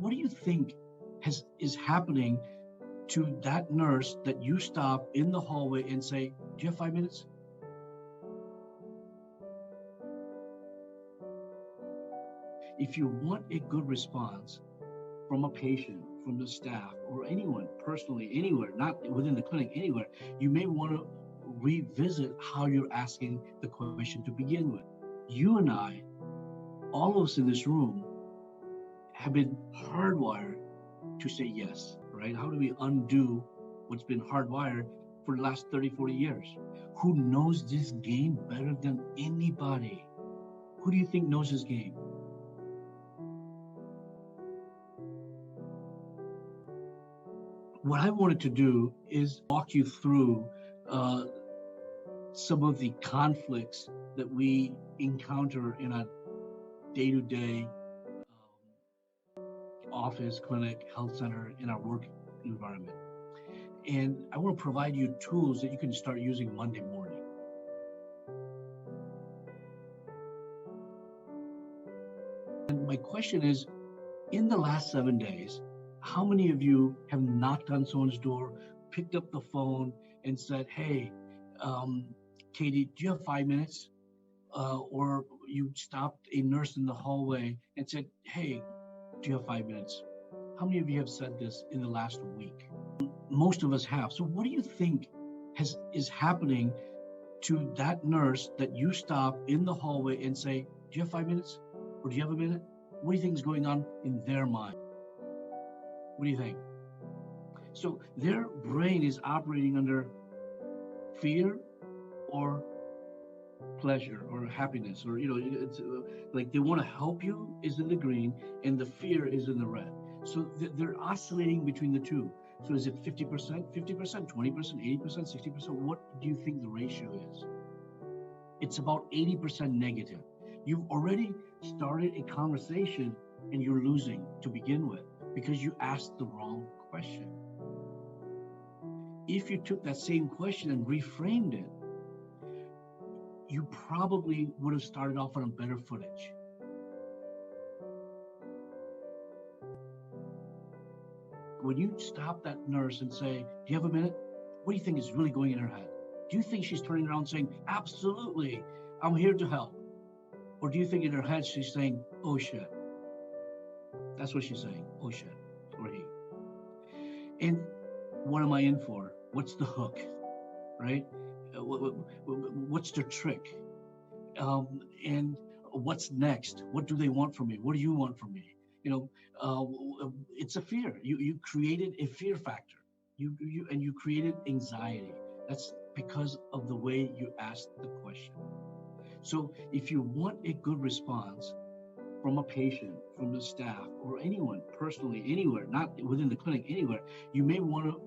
what do you think is happening to that nurse that you stop in the hallway and say, do you have 5 minutes? If you want a good response from a patient, from the staff, or anyone personally, anywhere, not within the clinic, anywhere, you may want to revisit how you're asking the question to begin with. You and I, all of us in this room, have been hardwired to say yes, right? How do we undo what's been hardwired for the last 30, 40 years? Who knows this game better than anybody? Who do you think knows this game? What I wanted to do is walk you through some of the conflicts that we encounter in a day-to-day office, clinic, health center, in our work environment. And I want to provide you tools that you can start using Monday morning. And my question is, in the last 7 days, how many of you have knocked on someone's door, picked up the phone and said, hey, Katie, do you have 5 minutes? Or you stopped a nurse in the hallway and said, hey, do you have 5 minutes? How many of you have said this in the last week? Most of us have. So what do you think is happening to that nurse that you stop in the hallway and say, do you have 5 minutes? Or do you have a minute? What do you think is going on in their mind? What do you think? So their brain is operating under fear or pleasure or happiness, or it's like they want to help you is in the green and the fear is in the red. So they're oscillating between the two. So is it 50%, 50%, 20%, 80%, 60%? What do you think the ratio is? It's about 80% negative. You've already started a conversation and you're losing to begin with because you asked the wrong question. If you took that same question and reframed it, you probably would have started off on a better footage. When you stop that nurse and say, do you have a minute? What do you think is really going in her head? Do you think she's turning around saying, absolutely, I'm here to help? Or do you think in her head she's saying, oh shit? That's what she's saying, oh shit, or he. And what am I in for? What's the hook, right? What's the trick? And what's next? What do they want from me? What do you want from me? It's a fear. You created a fear factor. You created anxiety. That's because of the way you asked the question. So if you want a good response from a patient, from the staff, or anyone personally, anywhere, not within the clinic, anywhere, you may want to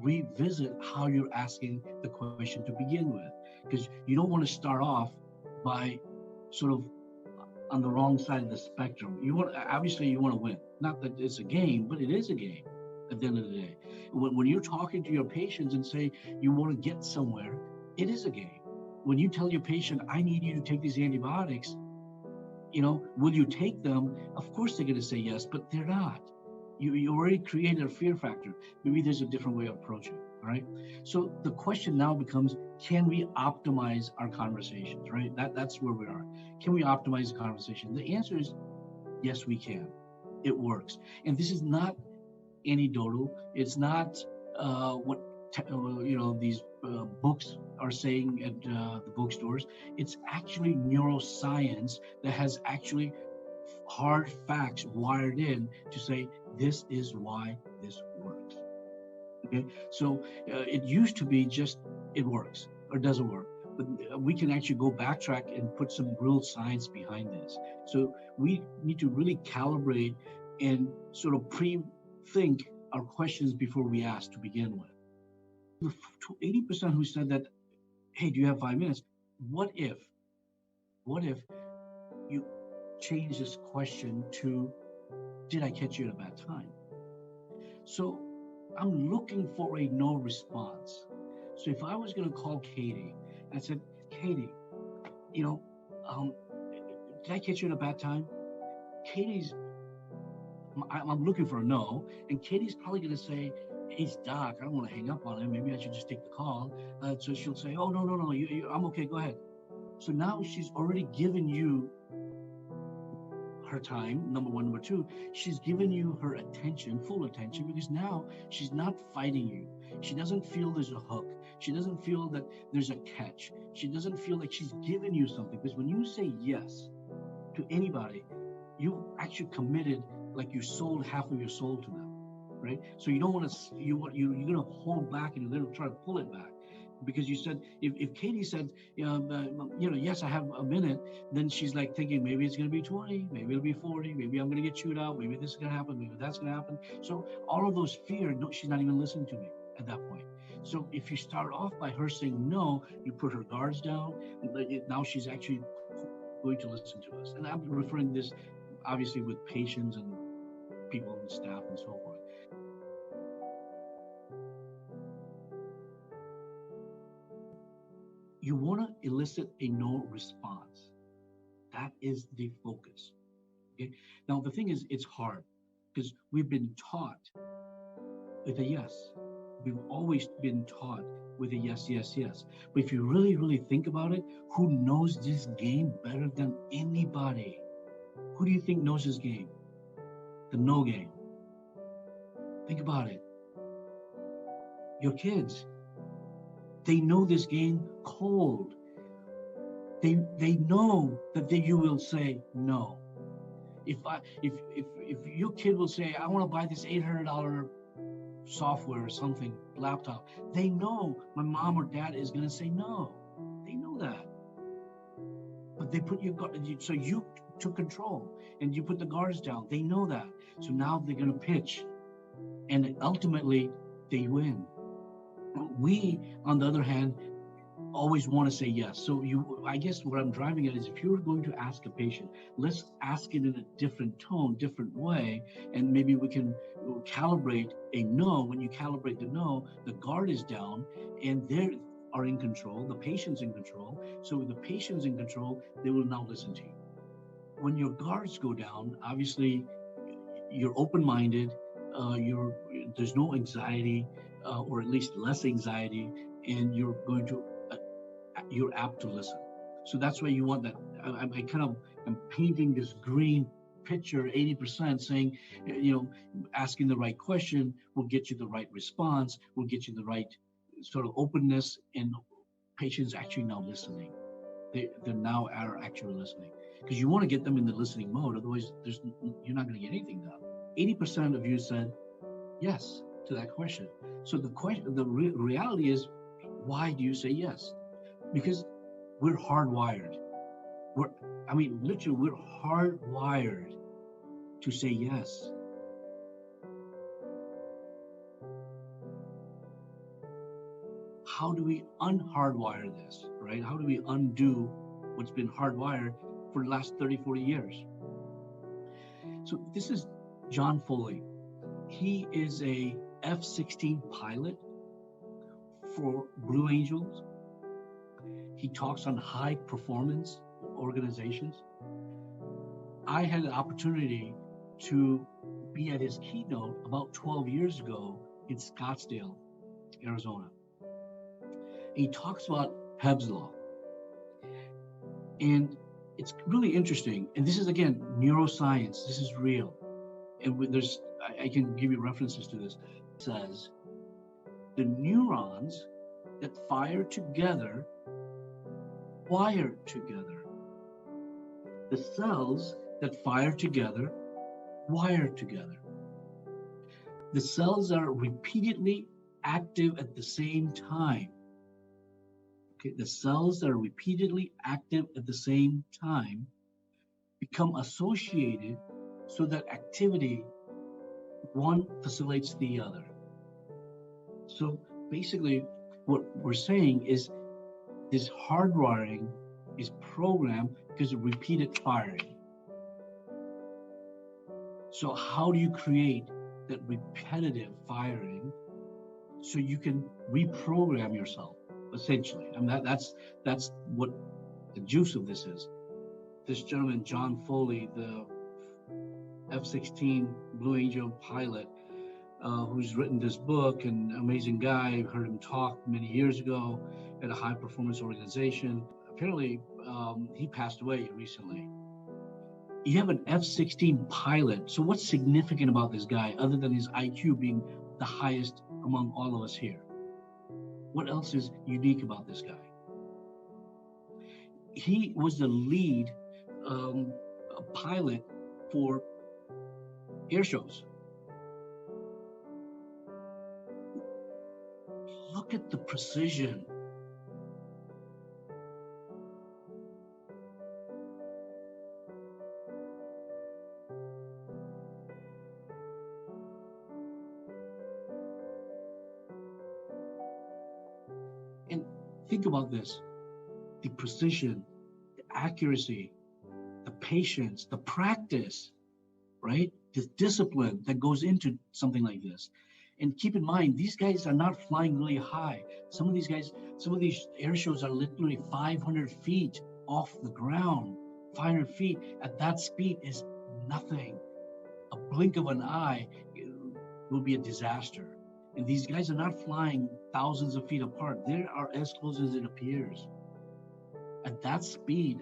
revisit how you're asking the question to begin with, because you don't want to start off by sort of on the wrong side of the spectrum. Obviously you want to win. Not that it's a game, but it is a game at the end of the day. When you're talking to your patients and say you want to get somewhere, it is a game. When you tell your patient, I need you to take these antibiotics, will you take them? Of course they're going to say yes, but they're not. You already created a fear factor. Maybe there's a different way of approaching, all right? So the question now becomes, can we optimize our conversations, right? That's where we are. Can we optimize the conversation? The answer is yes, we can. It works. And this is not anecdotal. It's not what these books are saying at the bookstores. It's actually neuroscience that has actually hard facts wired in to say this is why this works. Okay, so it used to be just it works or doesn't work, but we can actually go backtrack and put some real science behind this. So we need to really calibrate and sort of pre-think our questions before we ask to begin with. 80% who said that, hey, do you have 5 minutes? What if you change this question to, did I catch you at a bad time? So I'm looking for a no response. So if I was going to call Katie and I said, Katie, did I catch you at a bad time? Katie's I'm looking for a no. And Katie's probably going to say, hey, Doc, I don't want to hang up on him. Maybe I should just take the call. So she'll say, oh, no, no, no, I'm okay. Go ahead. So now she's already given you her time, number one. Number two, she's given you her attention, full attention, because now she's not fighting you. She doesn't feel there's a hook. She doesn't feel that there's a catch. She doesn't feel like she's given you something. Because when you say yes to anybody, you actually committed, like you sold half of your soul to them, right? So you don't want to, you're going to hold back and you're going to try to pull it back. Because you said, if Katie said, yes, I have a minute, then she's like thinking maybe it's going to be 20, maybe it'll be 40, maybe I'm going to get chewed out, maybe this is going to happen, maybe that's going to happen. So all of those fear, no, she's not even listening to me at that point. So if you start off by her saying no, you put her guards down. Now she's actually going to listen to us. And I'm referring this obviously with patients and people and staff and so forth. You want to elicit a no response. That is the focus. Okay. Now the thing is, it's hard because we've been taught with a yes. We've always been taught with a yes, yes, yes. But if you really, really think about it, who knows this game better than anybody? Who do you think knows this game? The no game. Think about it. Your kids. They know this game cold. They know that you will say no. If your kid will say, I want to buy this $800 software or something, laptop, they know my mom or dad is going to say no. They know that. But they put so you took control and you put the guards down. They know that. So now they're going to pitch. And ultimately, they win. We, on the other hand, always want to say yes. So I guess what I'm driving at is, if you're going to ask a patient, let's ask it in a different tone, different way, and maybe we can calibrate a no. When you calibrate the no, the guard is down and they are in control, the patient's in control. So with the patient's in control, they will now listen to you. When your guards go down, obviously you're open-minded, there's no anxiety, or at least less anxiety, and you're apt to listen. So that's why you want that. I'm painting this green picture, 80%, saying, asking the right question will get you the right response, will get you the right sort of openness, and patients actually now listening. They now are actually listening, because you want to get them in the listening mode. Otherwise, you're not going to get anything done. 80% of you said yes to that question. So the reality is, why do you say yes? Because we're hardwired. Literally, we're hardwired to say yes. How do we unhardwire this, right? How do we undo what's been hardwired for the last 30, 40 years? So this is John Foley. He is a F-16 pilot for Blue Angels. He talks on high performance organizations. I had an opportunity to be at his keynote about 12 years ago in Scottsdale, Arizona. He talks about Hebb's Law. And it's really interesting. And this is, again, neuroscience. This is real. And I can give you references to this. It says the neurons that fire together wire together. The cells that fire together wire together. The cells are repeatedly active at the same time. Okay, the cells that are repeatedly active at the same time become associated so that activity, one facilitates the other. So basically, what we're saying is this hardwiring is programmed because of repeated firing. So how do you create that repetitive firing so you can reprogram yourself, essentially? I mean, that's what the juice of this is. This gentleman, John Foley, the F-16 Blue Angel pilot, who's written this book, an amazing guy. I heard him talk many years ago at a high performance organization. Apparently, he passed away recently. You have an F-16 pilot. So what's significant about this guy other than his IQ being the highest among all of us here? What else is unique about this guy? He was the lead pilot for air shows. Look at the precision. And think about this, the precision, the accuracy, the patience, the practice, right? The discipline that goes into something like this. And keep in mind, these guys are not flying really high. Some of these air shows are literally 500 feet off the ground. 500 feet at that speed is nothing. A blink of an eye will be a disaster. And these guys are not flying thousands of feet apart. They are as close as it appears. At that speed,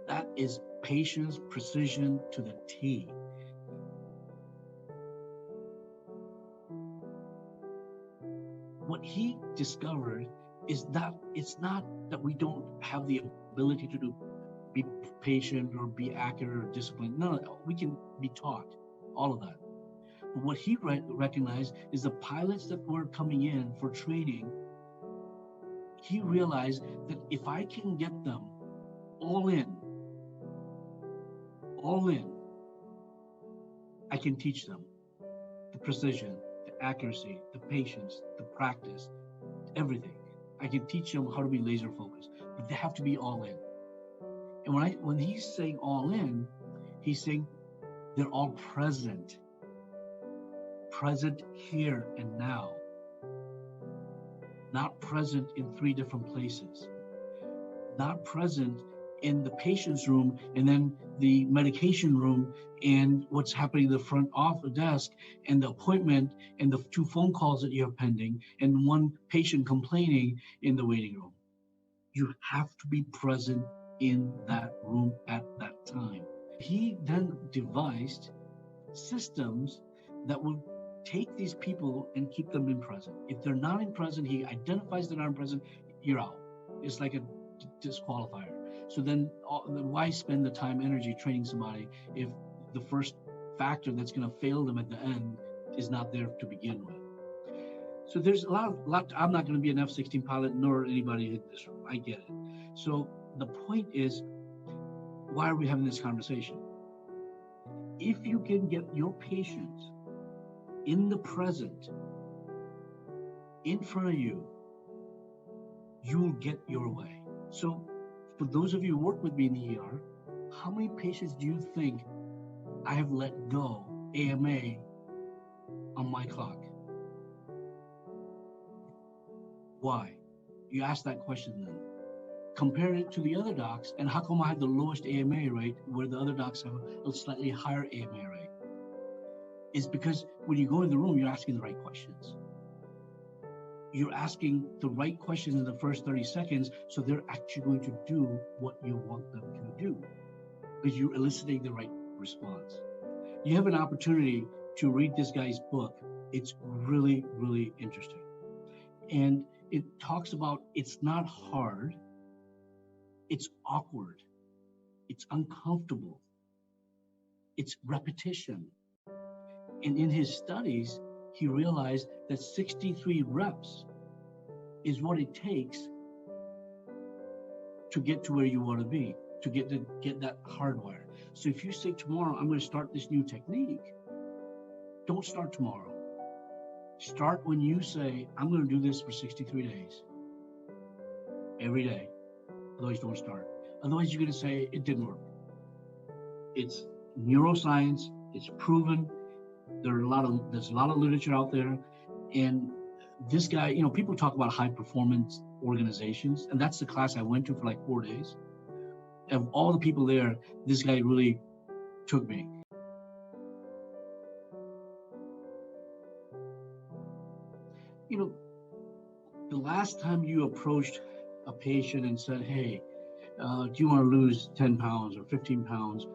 that is patience, precision to the T. What he discovered is that it's not that we don't have the ability to be patient or be accurate or disciplined. No, we can be taught all of that. But what he recognized is the pilots that were coming in for training, he realized that if I can get them all in, I can teach them the precision, the accuracy, the patience, the practice, everything. I can teach them how to be laser focused, but they have to be all in. And when he's saying all in, he's saying they're all present here and now, not present in 3 different places, not present in the patient's room and then the medication room and what's happening in the front office desk and the appointment and the 2 phone calls that you have pending and 1 patient complaining in the waiting room. You have to be present in that room at that time. He then devised systems that would take these people and keep them in present. If they're not in present, he identifies they're not in present, you're out. It's like a disqualifier. So then why spend the time, energy training somebody if the first factor that's going to fail them at the end is not there to begin with? So there's a lot. I'm not going to be an F-16 pilot, nor anybody in this room. I get it. So the point is, why are we having this conversation? If you can get your patients in the present, in front of you, you will get your way. So for those of you who work with me in the ER, how many patients do you think I have let go AMA on my clock? Why? You ask that question then. Compare it to the other docs, and how come I have the lowest AMA rate where the other docs have a slightly higher AMA rate? It's because when you go in the room, you're asking the right questions. You're asking the right questions in the first 30 seconds, so they're actually going to do what you want them to do, because you're eliciting the right response. You have an opportunity to read this guy's book. It's really, really interesting. And it talks about it's not hard, it's awkward, it's uncomfortable, it's repetition. And in his studies, he realized that 63 reps is what it takes to get to where you want to be, to get that hardwire. So if you say tomorrow, I'm going to start this new technique, don't start tomorrow. Start when you say, I'm going to do this for 63 days, every day. Otherwise, don't start. Otherwise, you're going to say, it didn't work. It's neuroscience, it's proven. There's a lot of literature out there. And this guy, people talk about high performance organizations, and that's the class I went to for like 4 days. Of all the people there, this guy really took me. last time you approached a patient and said, hey, do you want to lose 10 pounds or 15 pounds?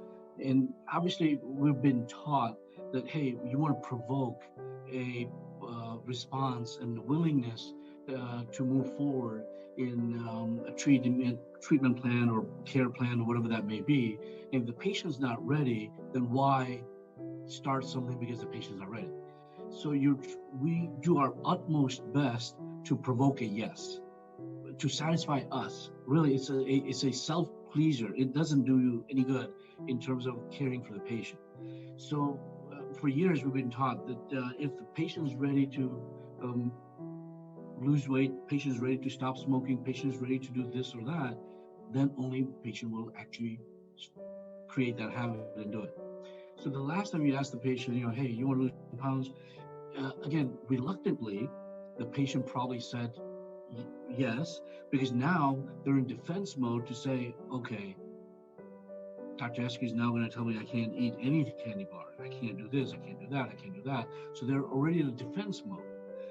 And obviously, we've been taught that, hey, you want to provoke a response and willingness to move forward in a treatment plan or care plan or whatever that may be. If the patient's not ready, then why start something because the patient's not ready? So we do our utmost best to provoke a yes, to satisfy us. Really, it's a self pleasure. It doesn't do you any good in terms of caring for the patient. So for years we've been taught that if the patient is ready to lose weight, patient is ready to stop smoking, patient is ready to do this or that, then only patient will actually create that habit and do it. So the last time you ask the patient, hey, you want to lose pounds? Again, reluctantly, the patient probably said yes, because now they're in defense mode to say, okay, Dr. Esky is now going to tell me I can't eat any candy bar. I can't do this, I can't do that, I can't do that. So they're already in a defense mode.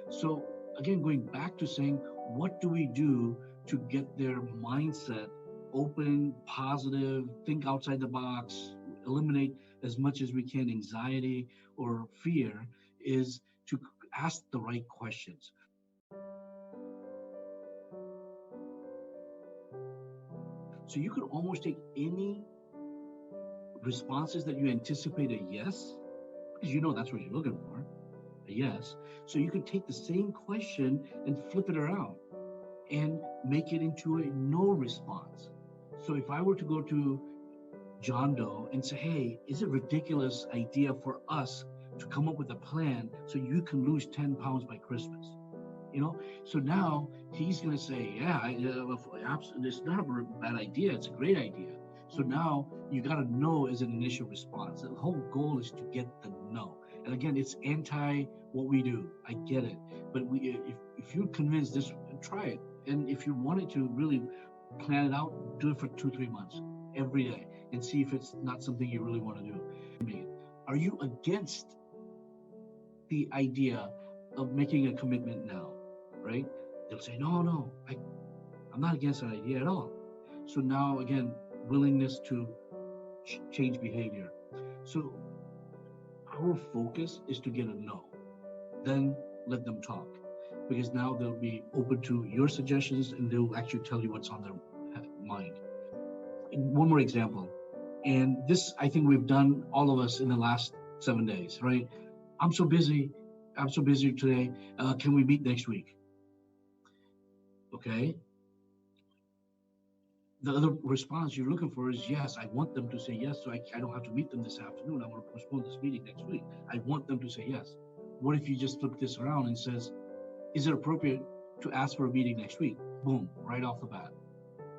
So again, going back to saying, what do we do to get their mindset open, positive, think outside the box, eliminate as much as we can anxiety or fear, is to ask the right questions. So you could almost take any responses that you anticipate a yes, because that's what you're looking for, a yes. So you could take the same question and flip it around and make it into a no response. So if I were to go to John Doe and say, hey, is it a ridiculous idea for us to come up with a plan so you can lose 10 pounds by Christmas? So now he's going to say, yeah, absolutely, it's not a bad idea, it's a great idea. So now you got to know as an initial response. The whole goal is to get the no. And again, it's anti what we do. I get it. But if you're convinced this, try it. And if you wanted to really plan it out, do it for 2-3 months every day and see if it's not something you really want to do. Are you against the idea of making a commitment now? Right? They'll say, no, I'm not against that idea at all. So now, again, willingness to change behavior. So our focus is to get a no. Then let them talk, because now they'll be open to your suggestions and they'll actually tell you what's on their mind. And one more example, and this I think we've done, all of us, in the last 7 days, right? I'm so busy today. Can we meet next week? Okay. The other response you're looking for is, yes, I want them to say yes, so I don't have to meet them this afternoon. I want to postpone this meeting next week. I want them to say yes. What if you just flip this around and says, is it appropriate to ask for a meeting next week? Boom, right off the bat.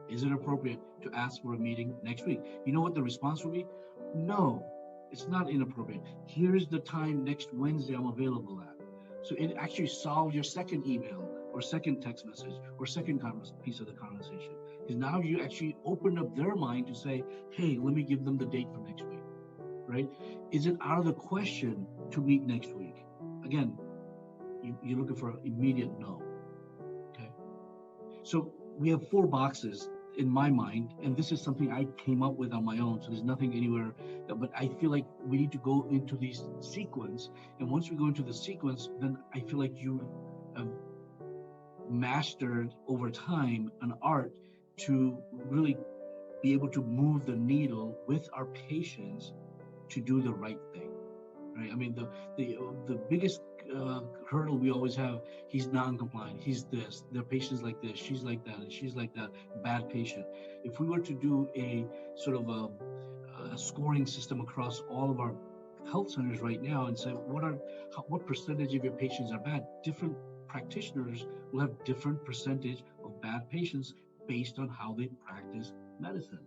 Is it appropriate to ask for a meeting next week? You know what the response will be? No, it's not inappropriate. Here's the time next Wednesday I'm available at. So it actually solves your second email or second text message or second piece of the conversation. Because now you actually opened up their mind to say, hey, let me give them the date for next week, right? Is it out of the question to meet next week? Again, you're looking for an immediate no, okay? So we have 4 boxes in my mind, and this is something I came up with on my own, so there's nothing anywhere, but I feel like we need to go into these sequence, and once we go into the sequence, then I feel like you have mastered over time an art to really be able to move the needle with our patients to do the right thing, right? I mean, the biggest hurdle we always have, he's non-compliant, he's this, their patient's like this, she's like that, and she's like that, bad patient. If we were to do a sort of a scoring system across all of our health centers right now and say, what percentage of your patients are bad, different practitioners will have different percentage of bad patients based on how they practice medicine.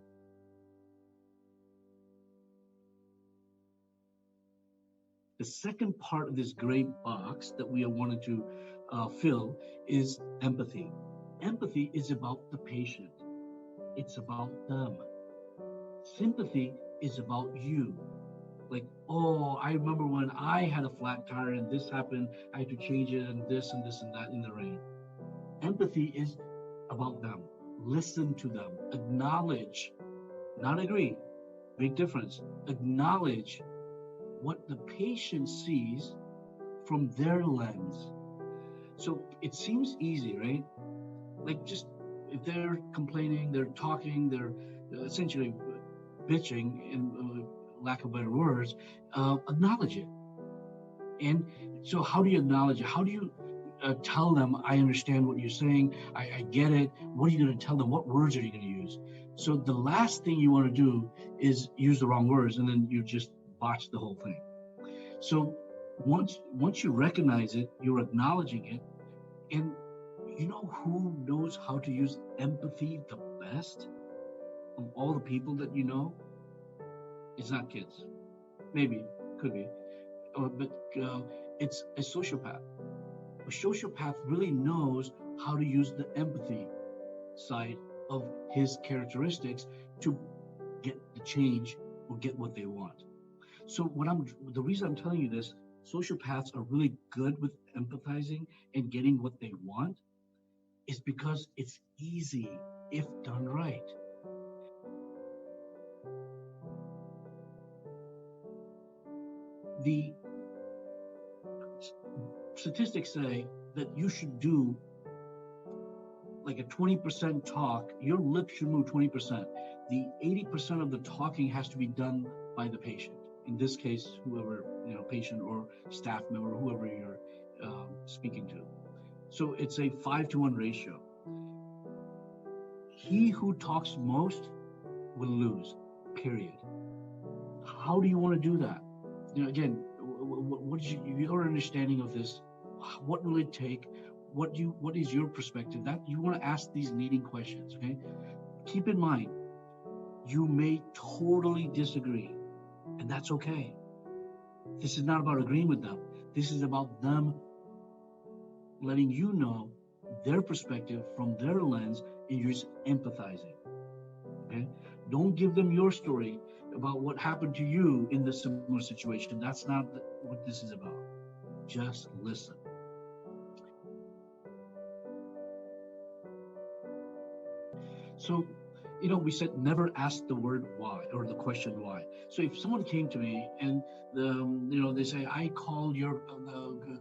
The second part of this gray box that we wanted to fill is empathy. Empathy is about the patient. It's about them. Sympathy is about you. Like, oh, I remember when I had a flat tire and this happened, I had to change it and this and this and that in the rain. Empathy is about them. Listen to them. Acknowledge, not agree. Big difference. Acknowledge what the patient sees from their lens. So it seems easy, right? Like, just if they're complaining, they're talking, they're essentially bitching, in lack of better words, acknowledge it. And so, how do you acknowledge it? How do you tell them, I understand what you're saying, I get it? What are you going to tell them? What words are you going to use? So the last thing you want to do is use the wrong words, and then you just botch the whole thing. So once you recognize it, you're acknowledging it. And you know who knows how to use empathy the best of all the people that you know? It's not kids. Maybe, could be. But it's a sociopath. A sociopath really knows how to use the empathy side of his characteristics to get the change or get what they want. So the reason I'm telling you this, sociopaths are really good with empathizing and getting what they want, is because it's easy if done right. The statistics say that you should do like a 20% talk. Your lips should move 20%. The 80% of the talking has to be done by the patient. In this case, whoever, patient or staff member, whoever you're speaking to. So it's a 5-to-1 ratio. He who talks most will lose, period. How do you want to do that? Again, what is your understanding of this? What will it take? What is your perspective? That you want to ask these leading questions, okay? Keep in mind, you may totally disagree, and that's okay. This is not about agreeing with them. This is about them letting you know their perspective from their lens, and you're just empathizing, okay? Don't give them your story about what happened to you in the similar situation. That's not what this is about. Just listen. So, we said never ask the word why or the question why. So if someone came to me and they say, I called your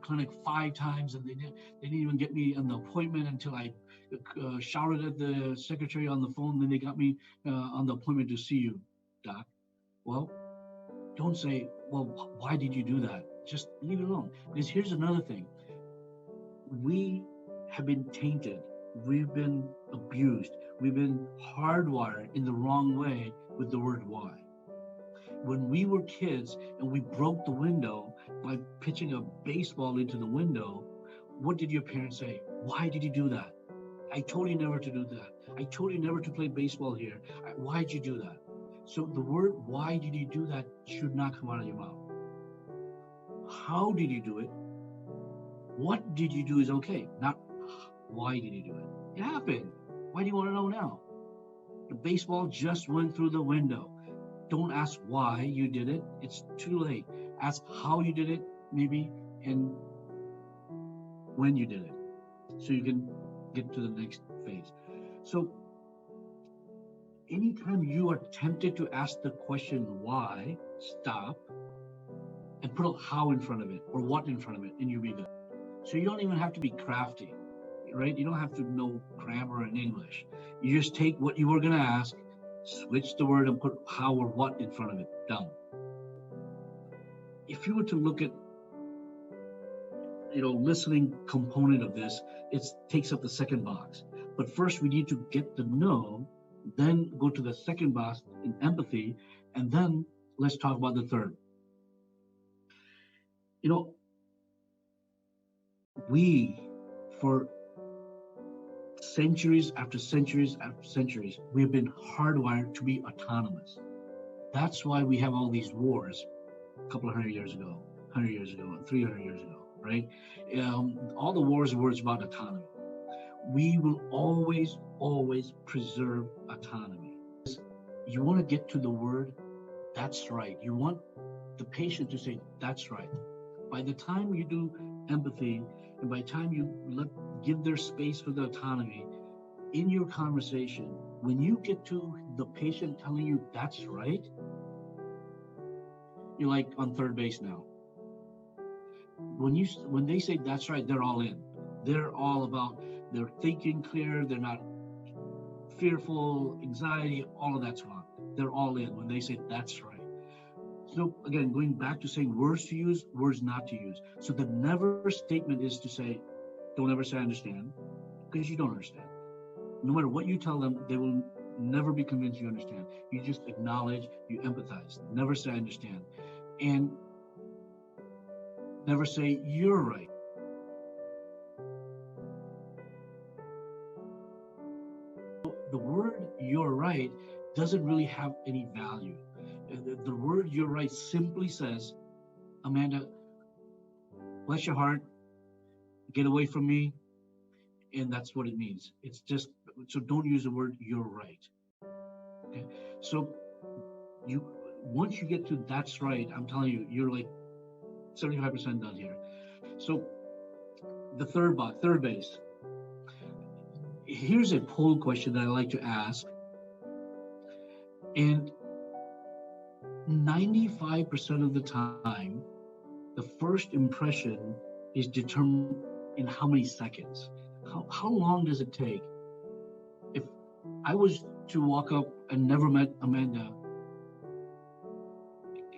clinic 5 times and they didn't even get me an appointment until I shouted at the secretary on the phone, then they got me on the appointment to see you, doc. Well, don't say, well, why did you do that? Just leave it alone. Because here's another thing. We have been tainted. We've been abused. We've been hardwired in the wrong way with the word why. When we were kids and we broke the window by pitching a baseball into the window, what did your parents say? Why did you do that? I told you never to do that. I told you never to play baseball here. Why did you do that? So the word, why did you do that, should not come out of your mouth. How did you do it? What did you do is okay, not why did you do it? It happened. Why do you want to know now? The baseball just went through the window. Don't ask why you did it. It's too late. Ask how you did it, maybe, and when you did it, so you can get to the next phase. So anytime you are tempted to ask the question why, stop and put a how in front of it or what in front of it, and you'll be good. So you don't even have to be crafty, right? You don't have to know grammar in English. You just take what you were going to ask, switch the word, and put how or what in front of it. Done. If you were to look at, listening component of this, it takes up the second box. But first, we need to get the know, then go to the second box in empathy, and then let's talk about the third. We, for centuries after centuries after centuries, we have been hardwired to be autonomous. That's why we have all these wars a couple of 100 years ago, and 300 years ago, right? All the wars were about autonomy. We will always, always preserve autonomy. You want to get to the word, that's right. You want the patient to say, that's right. By the time you do empathy, and by the time you give their space for the autonomy in your conversation. When you get to the patient telling you that's right, you're like on third base now. When they say that's right, they're all in. They're all about, they're thinking clear, they're not fearful, anxiety, all of that's gone. They're all in when they say that's right. So again, going back to saying words to use, words not to use. So the never statement is to say, don't ever say I understand, because you don't understand. No matter what you tell them, they will never be convinced you understand. You just acknowledge, you empathize. Never say I understand. And never say you're right. The word you're right doesn't really have any value. The word you're right simply says, Amanda, bless your heart, get away from me. And that's what it means. It's just, so don't use the word you're right. Okay. So once you get to that's right, I'm telling you, you're like 75% done here. So the third base. Here's a poll question that I like to ask. And 95% of the time, the first impression is determined in how many seconds. How long does it take? If I was to walk up and never met Amanda,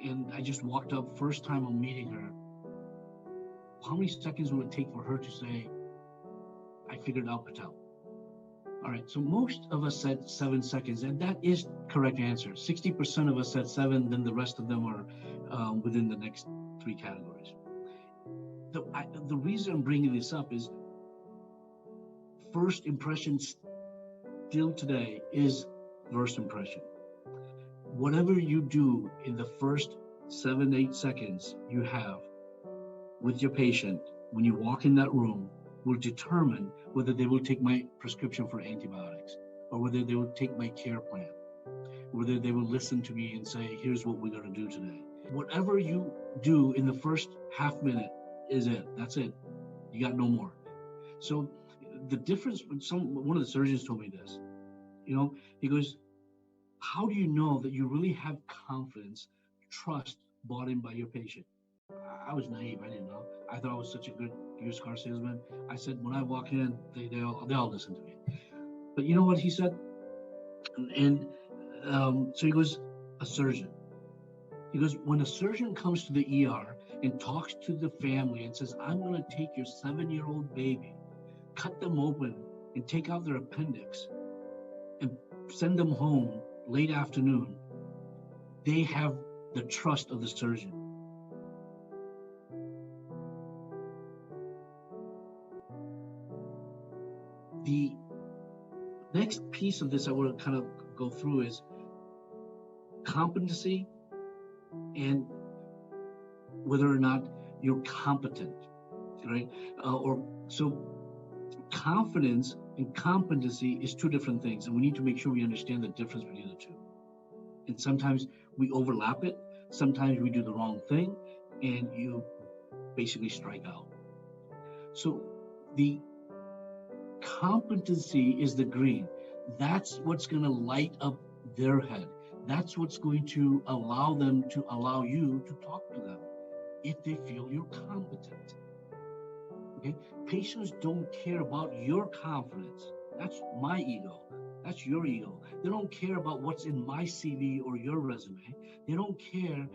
and I just walked up first time I'm meeting her, how many seconds will it take for her to say, I figured out Patel? All right, so most of us said 7 seconds, and that is correct answer. 60% of us said 7, then the rest of them are within the next 3 categories. The reason I'm bringing this up is first impression still today is first impression. Whatever you do in the first 7-8 seconds you have with your patient when you walk in that room will determine whether they will take my prescription for antibiotics, or whether they will take my care plan, whether they will listen to me and say, here's what we're going to do today. Whatever you do in the first half minute is it. That's it. You got no more. So the difference, one of the surgeons told me this, he goes, how do you know that you really have confidence, trust bought in by your patient? I was naive. I didn't know. I thought I was such a good used car salesman. I said, when I walk in, they all listen to me. But you know what he said? And so he goes, a surgeon. He goes, when a surgeon comes to the ER and talks to the family and says, I'm going to take your 7-year-old baby, cut them open and take out their appendix and send them home late afternoon, they have the trust of the surgeon. The next piece of this I want to kind of go through is competency and whether or not you're competent, right? So confidence and competency is 2 different things, and we need to make sure we understand the difference between the 2. And sometimes we overlap it, sometimes we do the wrong thing, and you basically strike out. So the competency is the green. That's what's going to light up their head. That's what's going to allow them to allow you to talk to them if they feel you're competent. Okay? Patients don't care about your confidence. That's my ego. That's your ego. They don't care about what's in my CV or your resume. They don't care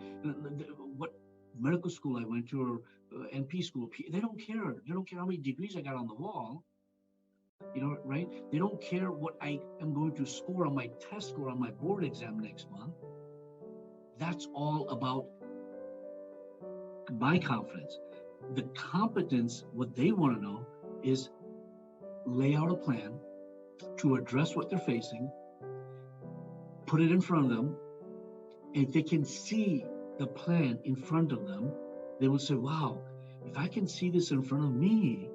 what medical school I went to or NP school. They don't care. They don't care how many degrees I got on the wall. Right? They don't care what I am going to score on my test score on my board exam next month. That's all about my confidence. The competence, what they want to know is lay out a plan to address what they're facing, put it in front of them, and if they can see the plan in front of them, they will say, wow, if I can see this in front of me,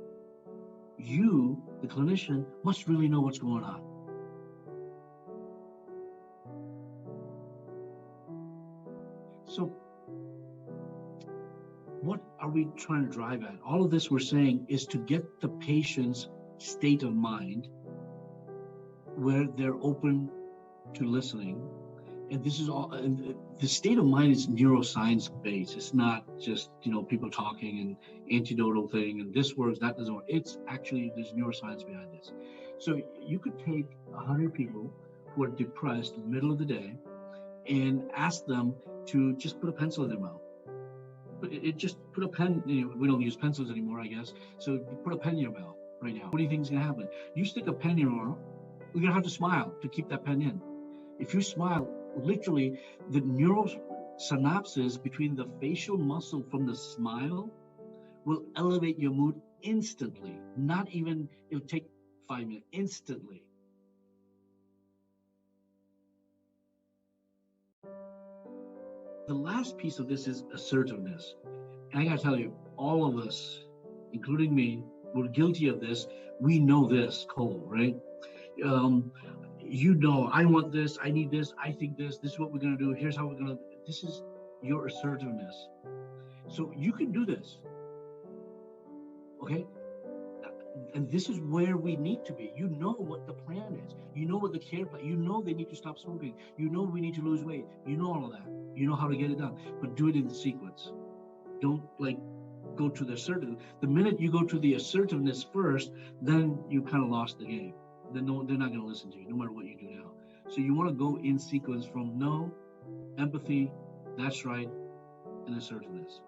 you, the clinician, must really know what's going on. So what are we trying to drive at? All of this we're saying is to get the patients state of mind where they're open to listening. And this is all, and the state of mind is neuroscience based. It's not just, people talking and anecdotal thing and this works, that doesn't work. It's actually, there's neuroscience behind this. So you could take 100 people who are depressed middle of the day and ask them to just put a pencil in their mouth. Just put a pen, we don't use pencils anymore, I guess. So put a pen in your mouth right now. What do you think is gonna happen? You stick a pen in your mouth, you're gonna have to smile to keep that pen in. If you smile, literally the neural synapses between the facial muscle from the smile will elevate your mood instantly. Not even, it'll take 5 minutes, instantly. The last piece of this is assertiveness. And I gotta tell you, all of us, including me, we're guilty of this. We know this, Cole, right? I want this, I need this, I think this is what we're gonna do, here's how we're gonna, this is your assertiveness. So you can do this, okay? And this is where we need to be. You know what the plan is. You know what the care plan, you know they need to stop smoking. You know we need to lose weight. You know all of that. You know how to get it done, but do it in sequence. Don't go to the assertive. The minute you go to the assertiveness first, then you kind of lost the game. Then they're not going to listen to you, no matter what you do now. So you want to go in sequence from no, empathy, that's right, and assertiveness.